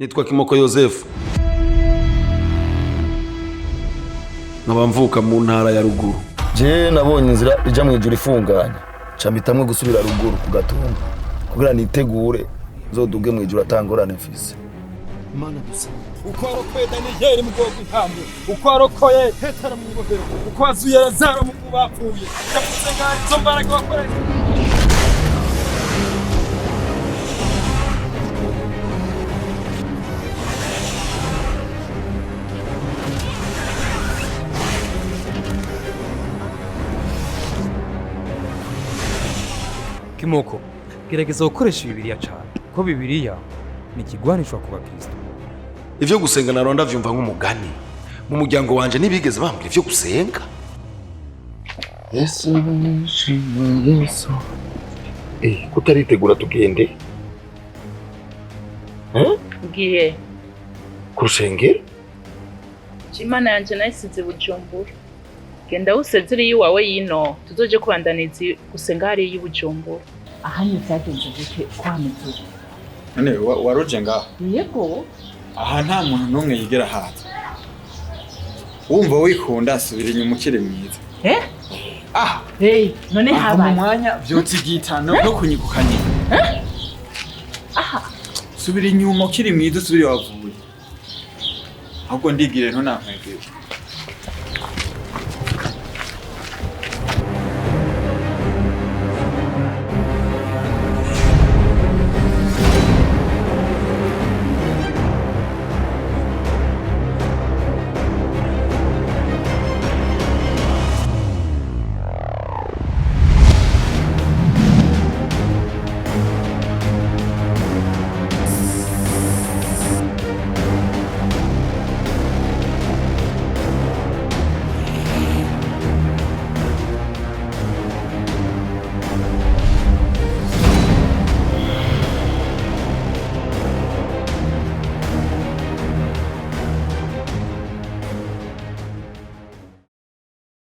Nitwa Kimoko Yozefu. Nkaba mvuka mu ntara ya ruguru. Je nabonye inzira ija mu ijuru ifunganye. Cambitamwe gusubira ruguru ku Gatumba. Kugira nitegure zoduge mu ijuru atangorane mfise. Mana gusa. Uko arokoye Daniel mu bwoko intambwe. Uko arokoye Petero mu ngofero. Uko azuye Lazaro mu bapfuye. Yavuze ngari zo mbaraga wakoreye. Kimoko, gerageza gukoresha Bibiliya cyane. Ko Bibiliya ni ikigwanishwa ku bakristo. Ivyo gusenga naronda vyumva nk'umugani. Mu muryango wanje nibigeze bambwira ivyo gusenga. Yesu. Kutaritegura tugende. Ngiye. Kurushengero? Imana yanje nayisize Bujumbura. Genda usezere yiwawe yino tuzoje kubandaniza gusenga hari y'Ubujumbura. Ahanye cyagenze gute kwameze? None waruje ngaho? Yego. Aha nta muntu numwe yigera haza. Wumva wikunda asubira inyuma ukiri mwiza. Hey, none haba. Mu mwanya vyotsi gitano no kunyigukanye. Subira inyuma ukiri mwiza usubire wavuye. Ahubwo ndigire nto nakwegera.